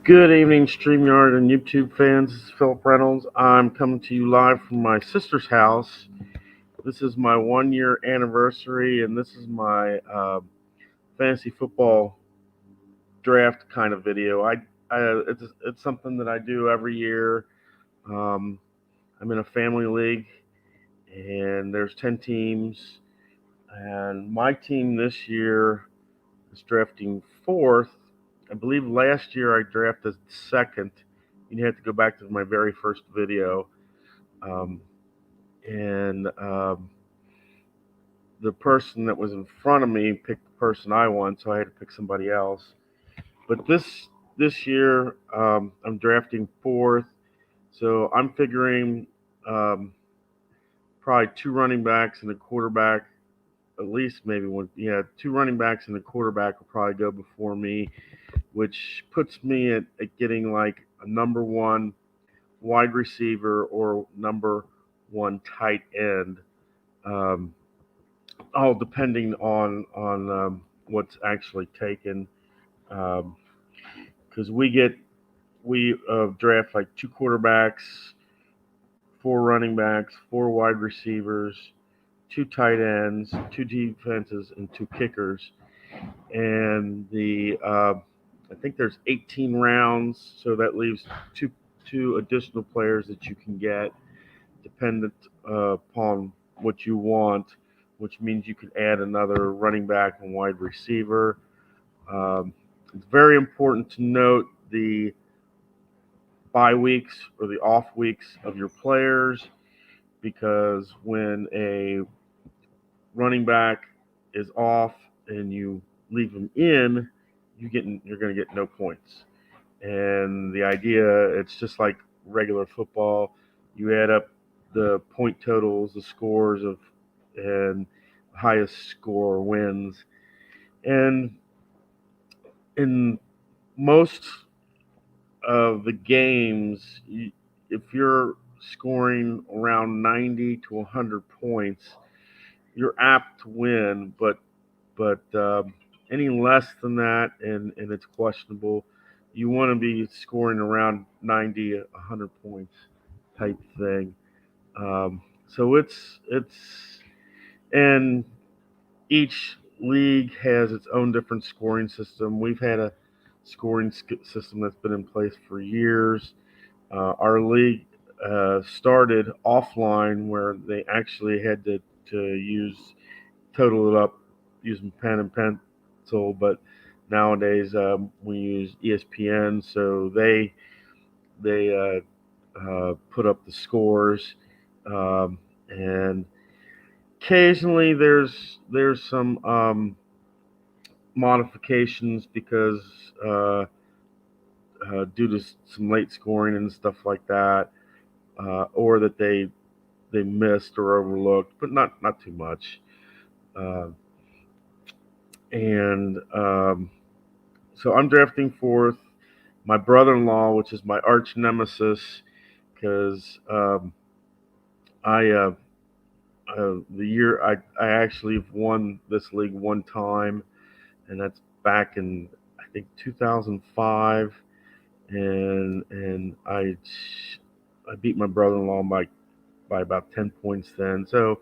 Good evening, StreamYard and YouTube fans. This is Philip Reynolds. I'm coming to you live from my sister's house. This is my 1 year anniversary, and this is my fantasy football draft kind of video. It's something that I do every year. Um, I'm in a family league, and there's 10 teams, and my team this year is drafting fourth. I believe last year I drafted second. You have to go back to my very first video. Um, and the person that was in front of me picked the person I want, so I had to pick somebody else. But this year I'm drafting fourth, so I'm figuring um, probably two running backs and a quarterback, at least maybe one. Yeah, two running backs and a quarterback will probably go before me, which puts me at getting like a number one wide receiver or number one tight end. Um, all depending on what's actually taken. Because we draft like two quarterbacks, four running backs, four wide receivers, two tight ends, two defenses, and two kickers. And I think there's 18 rounds, so that leaves two additional players that you can get dependent upon what you want, which means you could add another running back and wide receiver. It's very important to note the bye weeks or the off weeks of your players because when a running back is off and you leave him in, you're going to get no points. And the idea, it's just like regular football. You add up the point totals, the scores of, and highest score wins. And in most of the games, if you're scoring around 90 to 100 points, you're apt to win. But any less than that, and it's questionable. You want to be scoring around 90, 100 points type thing. So and each league has its own different scoring system. We've had a scoring system that's been in place for years. Our league started offline where they actually had to use total it up using pen and pencil, but nowadays we use ESPN, so they put up the scores, and occasionally there's some modifications because uh, due to some late scoring and stuff like that, or that they missed or overlooked, but not too much. Uh, and so I'm drafting fourth. My brother-in-law, which is my arch nemesis, because I the year I actually have won this league one time, and that's back in I think 2005, and I beat my brother-in-law by about 10 points then. So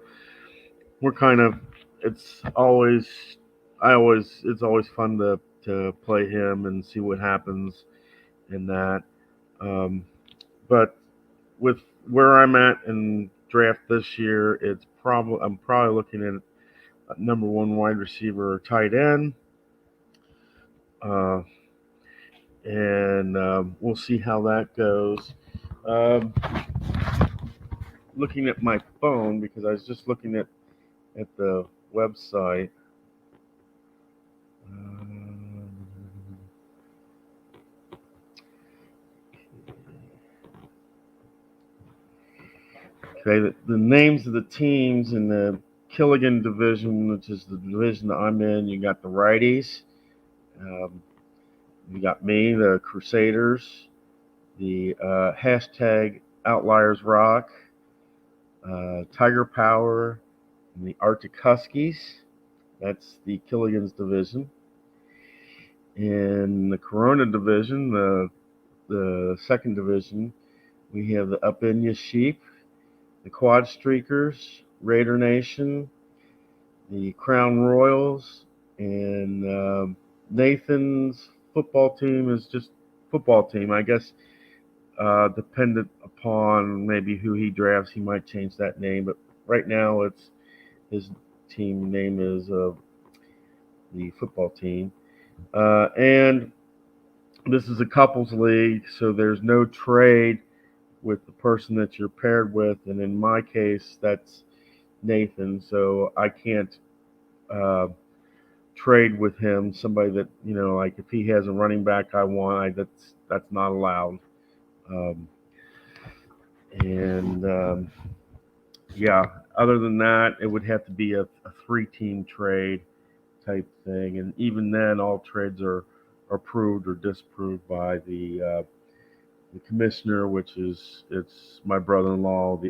we're kind of it's always I always it's always fun to play him and see what happens in that. Um, but with where I'm at in draft this year, I'm probably looking at number one wide receiver or tight end, uh, and we'll see how that goes. Um, Looking at my phone because I was just looking at the website. Um, Okay, the names of the teams in the Killigan division, which is the division that I'm in, you got the righties. Um, you got me, the Crusaders, the hashtag Outliers Rock, Tiger Power, and the Arctic Huskies. That's the Killigan's division. In the Corona division, the the second division, we have the Upenya Sheep, the Quad Streakers, Raider Nation, the Crown Royals, and Nathan's football team is just football team. I guess dependent upon maybe who he drafts, he might change that name. But right now, it's his team name is the football team, and this is a couples league, so there's no trade with the person that you're paired with, and in my case, that's Nathan. So I can't uh, trade with him. Somebody that like if he has a running back I want, that's not allowed. Um, and yeah, other than that, it would have to be a three-team trade type thing, and even then, all trades are approved or disapproved by the commissioner, which is it's my brother-in-law,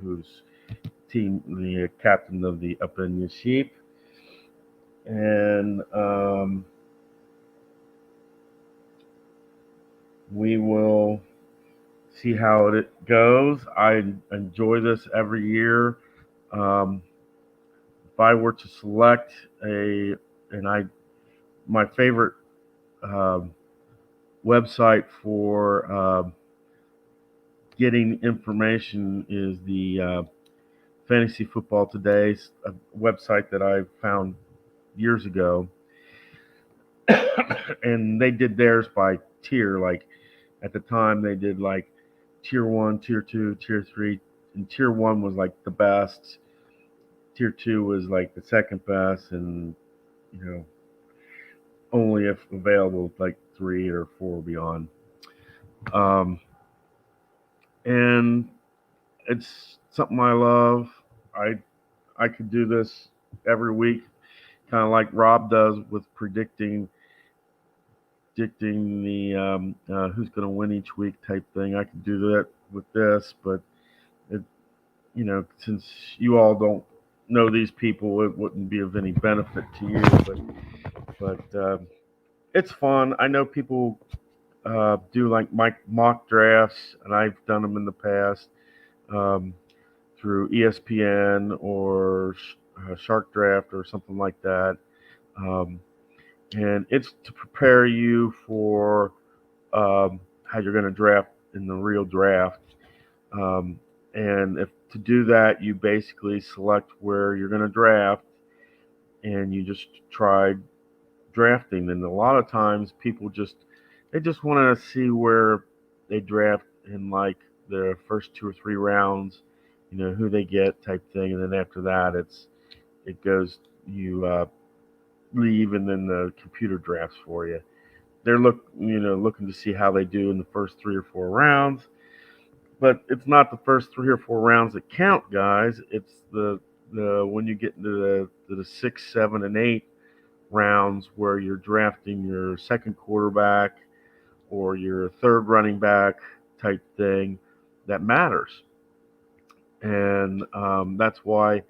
who's the captain of the Upenya Sheep, and we will see how it goes. I enjoy this every year. Um, if I were to select my favorite um, website for getting information is the Fantasy Football Today's a website that I found years ago, and they did theirs by tier. Like at the time, they did like tier one, tier two, tier three, and tier one was like the best. Tier two was like the second best, and you know only if available, like three or four beyond. Um, and it's something I love. I I could do this every week, kind of like Rob does with predicting the who's going to win each week type thing. I could do that with this, but it, since you all don't know these people, it wouldn't be of any benefit to you. But it's fun. I know people do like mock drafts, and I've done them in the past um, through ESPN or Shark Draft or something like that. Um, and it's to prepare you for how you're going to draft in the real draft. Um, and if to do that, you basically select where you're going to draft, and you just try drafting. And a lot of times, people just want to see where they draft in like the first two or three rounds, who they get type thing, and then after that, it goes you leave, and then the computer drafts for you. They're looking to see how they do in the first three or four rounds, but it's not the first three or four rounds that count, guys. It's the when you get into the six, seven, and eight rounds where you're drafting your second quarterback or your third running back type thing that matters. And that's why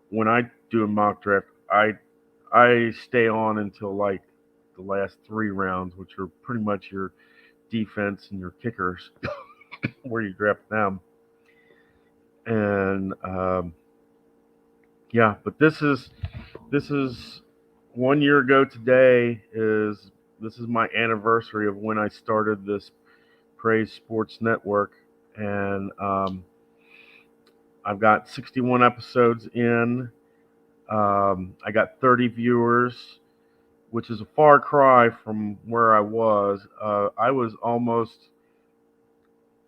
when I do a mock draft, I stay on until like the last three rounds, which are pretty much your defense and your kickers, where you draft them. And yeah, but this is 1 year ago today. This is my anniversary of when I started this Preyz Sports Network, and I've got 61 episodes in. I got 30 viewers, which is a far cry from where I was. I was almost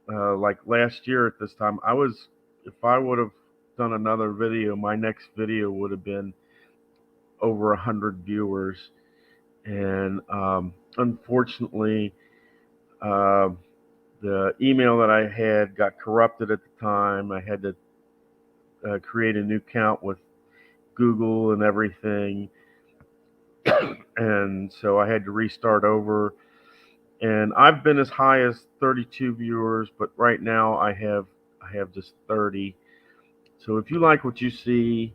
like last year at this time. If I would have done another video, my next video would have been over 100 viewers, and unfortunately, uh, the email that I had got corrupted at the time. I had to create a new account with Google and everything, and so I had to restart over. And I've been as high as 32 viewers, but right now I have just 30. So if you like what you see,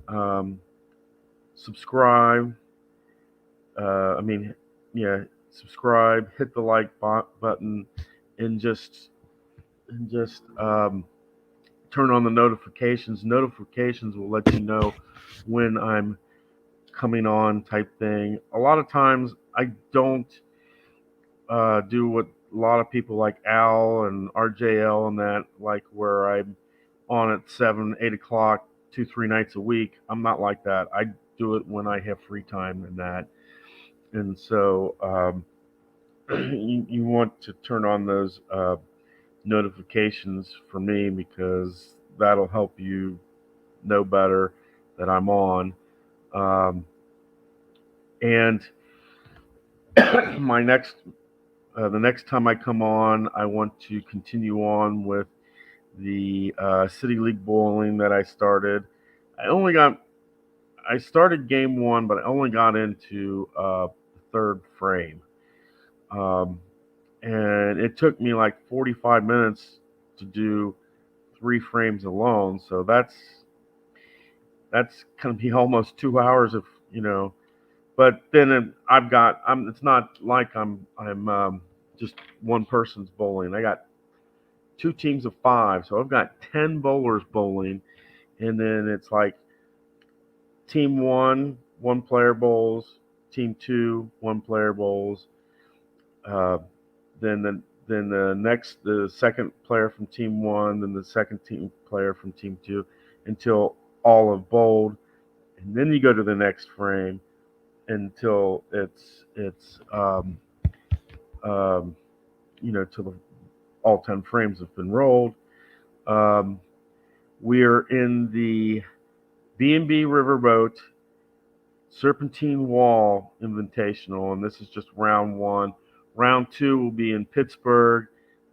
um, subscribe. I mean, yeah, subscribe, hit the like button, and just turn on the notifications. Notifications will let you know when I'm coming on, type thing. A lot of times I don't do what a lot of people like Al and RJL and that, like where I'm on at 7, 8 o'clock, 2, 3 nights a week. I'm not like that. I do it when I have free time and that. And so you want to turn on those notifications for me because that'll help you know better that I'm on. Um, and my next the next time I come on, I want to continue on with the City League bowling that I started. I only got I started game one, but I only got into the third frame, um, and it took me like 45 minutes to do 3 frames alone. So that's gonna be almost 2 hours of you know. But then I've got I'm. It's not like I'm just one person's bowling. I got 2 teams of 5, so I've got 10 bowlers bowling, and then it's like team one, 1 player bowls, team two, 1 player bowls. Uh, then the second player from team one, then the second team player from team two, until all have bowled, and then you go to the next frame until um, till all 10 frames have been rolled. Um, we're in the B&B Riverboat Serpentine Wall Invitational, and this is just round one. Round two will be in Pittsburgh,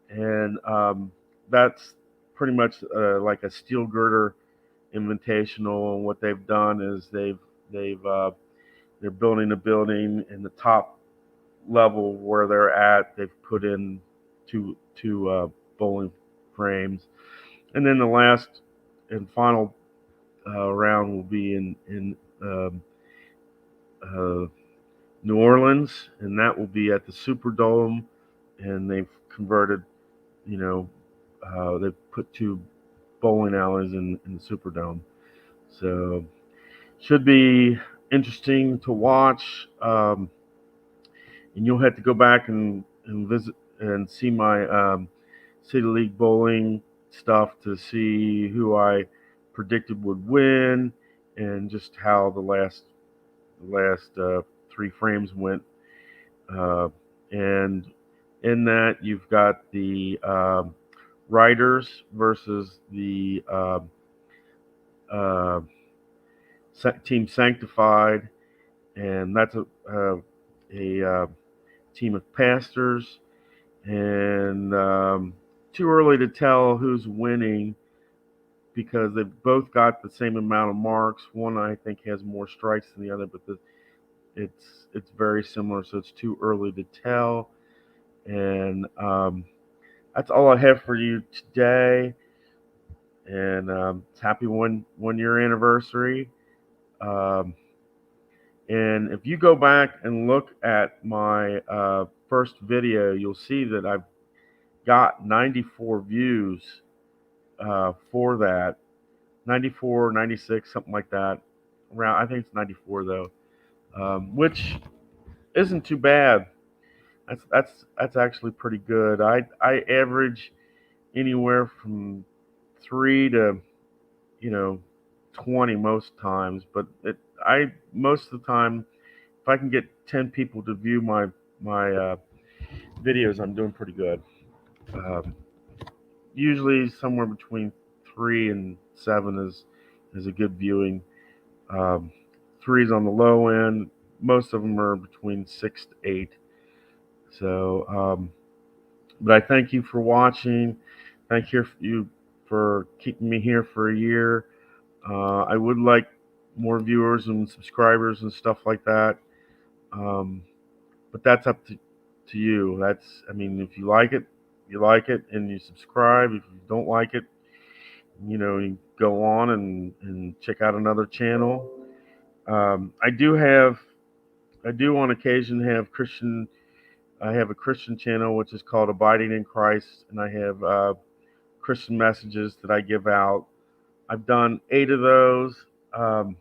and that's pretty much like a steel girder invitational. And what they've done is they're building a building in the top level where they're at. They've put in two bowling frames, and then the last and final round will be in uh, New Orleans, and that will be at the Superdome. And they've converted, you know, they've put 2 bowling alleys in the Superdome. So should be interesting to watch. And you'll have to go back and visit and see my City League bowling stuff to see who I predicted would win and just how the last 3 frames went. Uh, and in that, you've got the Riders versus the uh, Team Sanctified, and that's a team of pastors. And too early to tell who's winning because they've both got the same amount of marks. One I think has more strikes than the other, but it's very similar, so it's too early to tell. And that's all I have for you today. And it's happy 1 year anniversary. Um, and if you go back and look at my first video, you'll see that I've got 94 views for that. 94, 96, something like that. Around, I think it's 94 though, which isn't too bad. That's actually pretty good. I average anywhere from 3 to 20 most times, but I most of the time if I can get 10 people to view my videos, I'm doing pretty good. Um, Usually somewhere between 3 and 7 is a good viewing. Um, 3 is on the low end. Most of them are between 6 to 8. So, but I thank you for watching. Thank you for keeping me here for a year. I would like more viewers and subscribers and stuff like that. Um, but that's up to you. I mean, if you like it, and you subscribe. If you don't like it, you go on and check out another channel. I do on occasion have Christian I have a Christian channel which is called Abiding in Christ, and I have Christian messages that I give out. I've done 8 of those. Um,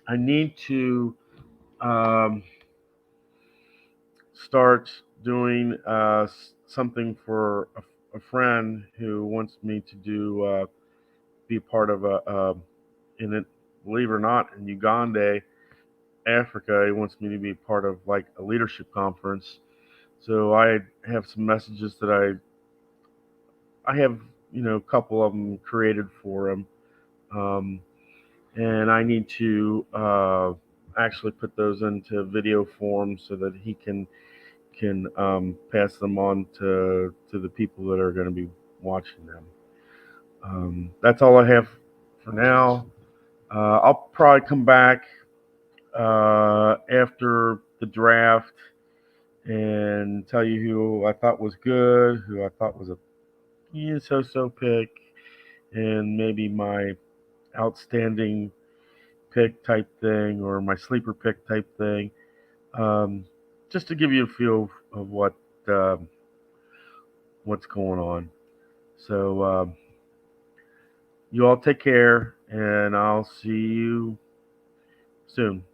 I need to um, start doing something for a friend who wants me to do be a part of in it, believe it or not, in Uganda, Africa. He wants me to be part of like a leadership conference. So I have some messages that I have, a couple of them created for him, um, and I need to actually put those into video form so that he can pass them on to the people that are going to be watching them. That's all I have for now. I'll probably come back after the draft and tell you who I thought was good, who I thought was a so-so pick, and maybe my outstanding pick type thing or my sleeper pick type thing, um, just to give you a feel of what's going on. So you all take care, and I'll see you soon.